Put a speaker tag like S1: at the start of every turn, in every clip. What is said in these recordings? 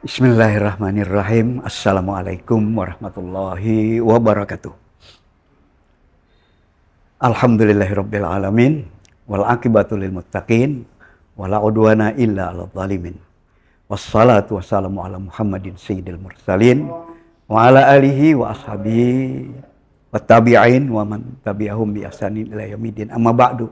S1: Bismillahirrahmanirrahim. Assalamualaikum warahmatullahi wabarakatuh. Alhamdulillahirabbil alamin wal aqibatu lil muttaqin wala udwana illa 'alal zalimin. Wassalatu wassalamu ala Muhammadin sayyidil mursalin wa ala alihi wa ashabihi wat tabi'in wa man tabi'ahum bi ihsanin ila yaumiddin. Amma ba'du.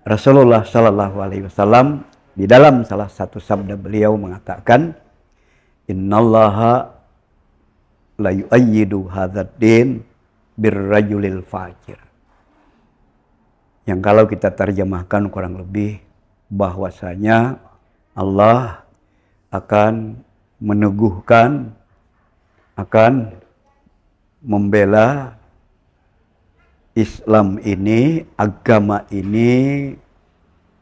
S1: Rasulullah sallallahu alaihi wasallam di dalam salah satu sabda beliau mengatakan, Innallaha la yu'ayyidu hadzal din birrajulil fajir. Yang kalau kita terjemahkan kurang lebih bahwasanya Allah akan meneguhkan, akan membela Islam ini, agama ini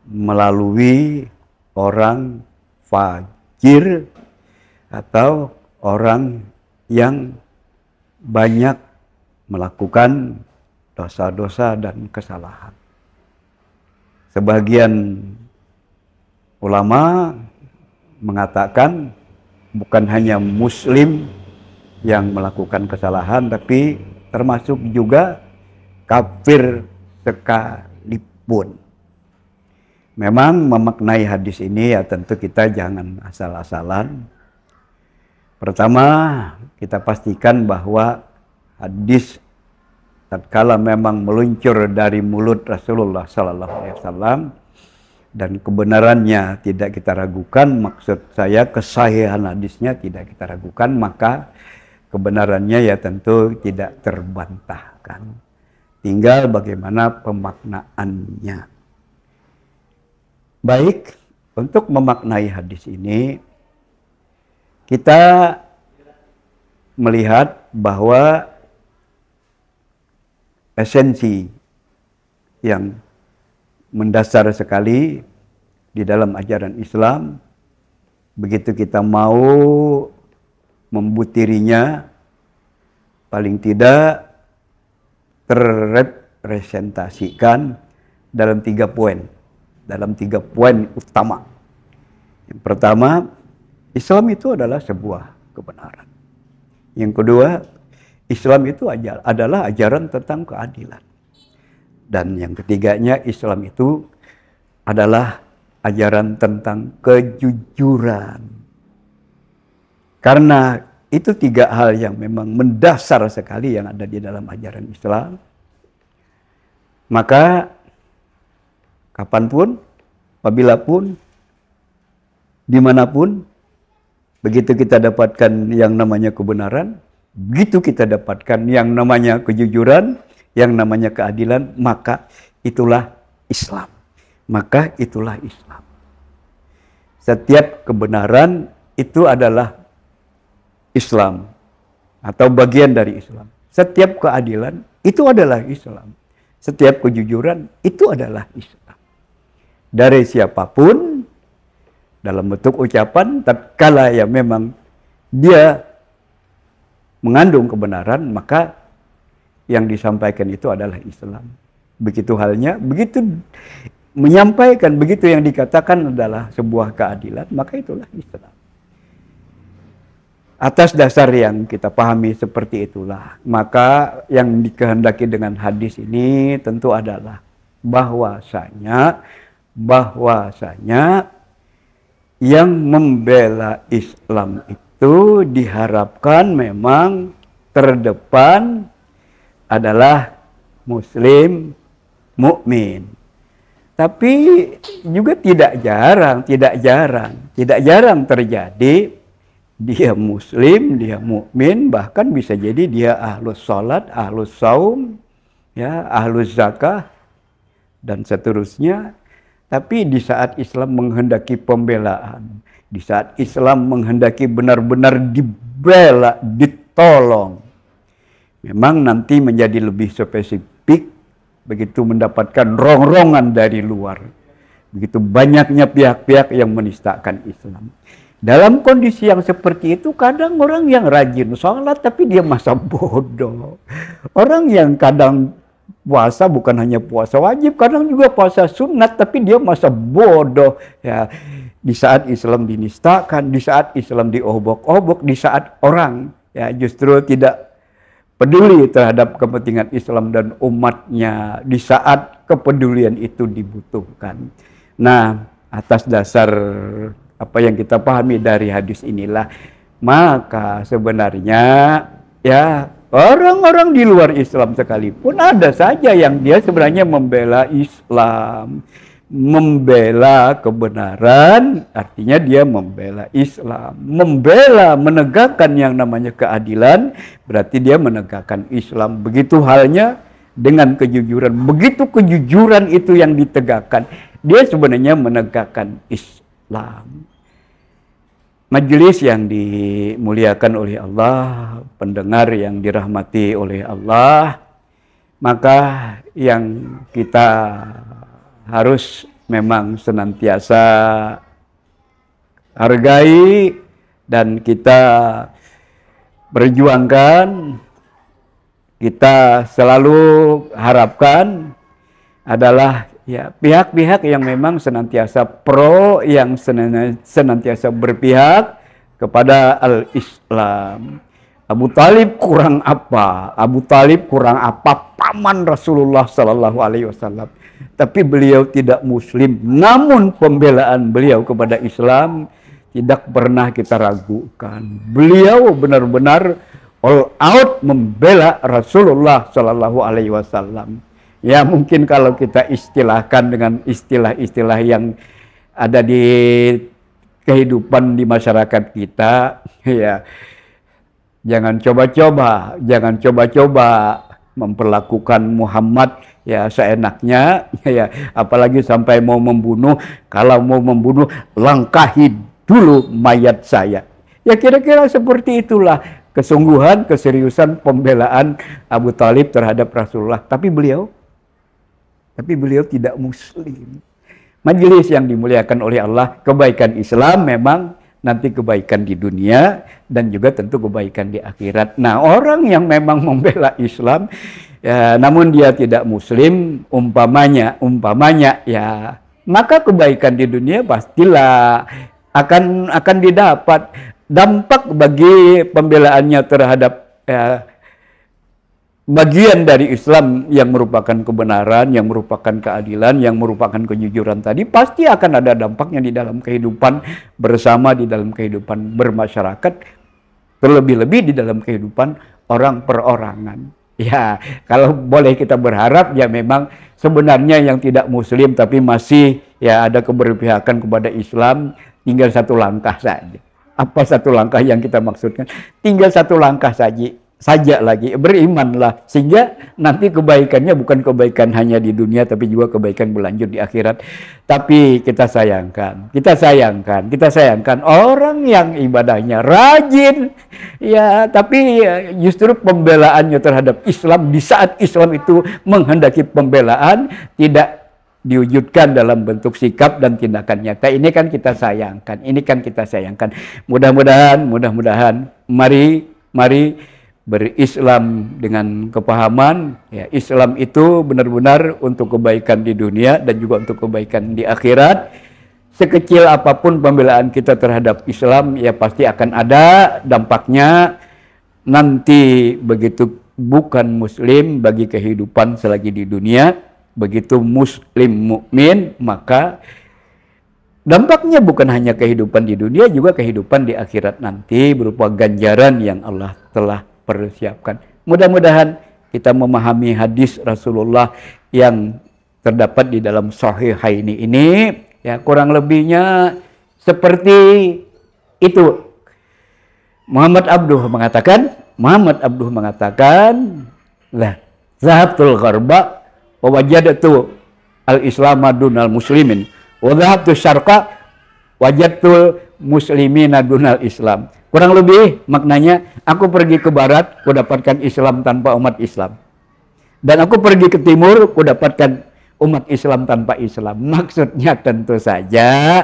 S1: melalui orang fajir atau orang yang banyak melakukan dosa-dosa dan kesalahan. Sebagian ulama mengatakan bukan hanya muslim yang melakukan kesalahan, tapi termasuk juga kafir sekalipun. Memang memaknai hadis ini ya tentu kita jangan asal-asalan. Pertama, kita pastikan bahwa hadis tatkala memang meluncur dari mulut Rasulullah sallallahu alaihi wasallam dan kebenarannya tidak kita ragukan, maksud saya kesahihan hadisnya tidak kita ragukan, maka kebenarannya ya tentu tidak terbantahkan. Tinggal bagaimana pemaknaannya. Baik, untuk memaknai hadis ini, kita melihat bahwa esensi yang mendasar sekali di dalam ajaran Islam, begitu kita mau membutirinya, paling tidak terrepresentasikan dalam 3 poin. Dalam 3 poin utama. Yang pertama, Islam itu adalah sebuah kebenaran. Yang kedua, Islam itu adalah ajaran tentang keadilan. Dan yang ketiganya, Islam itu adalah ajaran tentang kejujuran. Karena itu 3 hal yang memang mendasar sekali yang ada di dalam ajaran Islam. Maka kapanpun, apabila-pun, dimanapun, begitu kita dapatkan yang namanya kebenaran, begitu kita dapatkan yang namanya kejujuran, yang namanya keadilan, maka itulah Islam. Maka itulah Islam. Setiap kebenaran itu adalah Islam atau bagian dari Islam. Setiap keadilan itu adalah Islam. Setiap kejujuran itu adalah Islam. Dari siapapun, dalam bentuk ucapan, tatkala ya memang dia mengandung kebenaran, maka yang disampaikan itu adalah Islam. Begitu halnya, begitu menyampaikan, begitu yang dikatakan adalah sebuah keadilan, maka itulah Islam. Atas dasar yang kita pahami seperti itulah, maka yang dikehendaki dengan hadis ini tentu adalah bahwasanya yang membela Islam itu diharapkan memang terdepan adalah muslim mukmin. Tapi juga tidak jarang terjadi dia muslim, dia mukmin, bahkan bisa jadi dia ahlus salat, ahlus saum, ya, ahlus zakah dan seterusnya. Tapi di saat Islam menghendaki pembelaan, di saat Islam menghendaki benar-benar dibela, ditolong, memang nanti menjadi lebih spesifik begitu mendapatkan rongrongan dari luar. Begitu banyaknya pihak-pihak yang menistakan Islam. Dalam kondisi yang seperti itu, kadang orang yang rajin sholat tapi dia masa bodoh. Orang yang kadang puasa bukan hanya puasa wajib, kadang juga puasa sunat, tapi dia masa bodoh. Ya, di saat Islam dinistakan, di saat Islam diobok-obok, di saat orang ya justru tidak peduli terhadap kepentingan Islam dan umatnya, di saat kepedulian itu dibutuhkan. Nah, atas dasar apa yang kita pahami dari hadis inilah, maka sebenarnya ya orang-orang di luar Islam sekalipun ada saja yang dia sebenarnya membela Islam, membela kebenaran, artinya dia membela Islam, membela menegakkan yang namanya keadilan, berarti dia menegakkan Islam. Begitu halnya dengan kejujuran, begitu kejujuran itu yang ditegakkan, dia sebenarnya menegakkan Islam. Majelis yang dimuliakan oleh Allah, pendengar yang dirahmati oleh Allah, maka yang kita harus memang senantiasa hargai dan kita perjuangkan, kita selalu harapkan adalah ya pihak-pihak yang memang senantiasa pro, yang senantiasa berpihak kepada al-Islam. Abu Talib kurang apa? Abu Talib kurang apa? Paman Rasulullah Sallallahu Alaihi Wasallam. Tapi beliau tidak Muslim. Namun pembelaan beliau kepada Islam tidak pernah kita ragukan. Beliau benar-benar all out membela Rasulullah Sallallahu Alaihi Wasallam. Ya mungkin kalau kita istilahkan dengan istilah-istilah yang ada di kehidupan di masyarakat kita, ya jangan coba-coba memperlakukan Muhammad ya seenaknya, ya apalagi sampai mau membunuh. Kalau mau membunuh, langkahi dulu mayat saya. Ya kira-kira seperti itulah kesungguhan, keseriusan pembelaan Abu Talib terhadap Rasulullah. Tapi beliau tidak Muslim. Majelis yang dimuliakan oleh Allah, kebaikan Islam memang nanti kebaikan di dunia dan juga tentu kebaikan di akhirat. Nah, orang yang memang membela Islam ya, namun dia tidak Muslim, umpamanya ya, maka kebaikan di dunia pastilah akan didapat. Dampak bagi pembelaannya terhadap ya, bagian dari Islam yang merupakan kebenaran, yang merupakan keadilan, yang merupakan kejujuran tadi, pasti akan ada dampaknya di dalam kehidupan bersama, di dalam kehidupan bermasyarakat, terlebih-lebih di dalam kehidupan orang perorangan. Ya, kalau boleh kita berharap ya memang sebenarnya yang tidak Muslim tapi masih ya ada keberpihakan kepada Islam, tinggal satu langkah saja. Apa satu langkah yang kita maksudkan? Tinggal satu langkah saja lagi, berimanlah, sehingga nanti kebaikannya bukan kebaikan hanya di dunia tapi juga kebaikan berlanjut di akhirat. Tapi kita sayangkan orang yang ibadahnya rajin ya, tapi justru pembelaannya terhadap Islam di saat Islam itu menghendaki pembelaan tidak diwujudkan dalam bentuk sikap dan tindakan nyata. Ini kan kita sayangkan. Mudah-mudahan mari berislam dengan kepahaman ya, Islam itu benar-benar untuk kebaikan di dunia dan juga untuk kebaikan di akhirat. Sekecil apapun pembelaan kita terhadap Islam ya pasti akan ada dampaknya nanti begitu bukan Muslim bagi kehidupan selagi di dunia. Begitu Muslim mukmin, maka dampaknya bukan hanya kehidupan di dunia, juga kehidupan di akhirat nanti berupa ganjaran yang Allah telah persiapkan. Mudah-mudahan kita memahami hadis Rasulullah yang terdapat di dalam Sahihaini ini, ya kurang lebihnya seperti itu. Muhammad Abduh mengatakan, lah zahabtul gharba wa wajadtu al-islam dunal muslimin wa dhahabtu syarqa wajadtu muslimina dunal islam. Kurang lebih maknanya, aku pergi ke barat, ku dapatkan Islam tanpa umat Islam. Dan aku pergi ke timur, ku dapatkan umat Islam tanpa Islam. Maksudnya tentu saja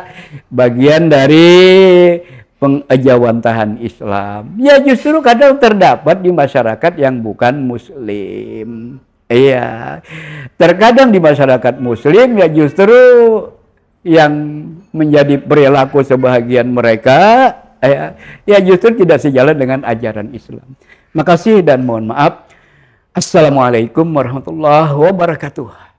S1: bagian dari pengejawantahan Islam. Ya justru kadang terdapat di masyarakat yang bukan Muslim. Iya, terkadang di masyarakat Muslim ya justru yang menjadi perilaku sebahagian mereka ya justru tidak sejalan dengan ajaran Islam. Makasih dan mohon maaf. Assalamualaikum warahmatullahi wabarakatuh.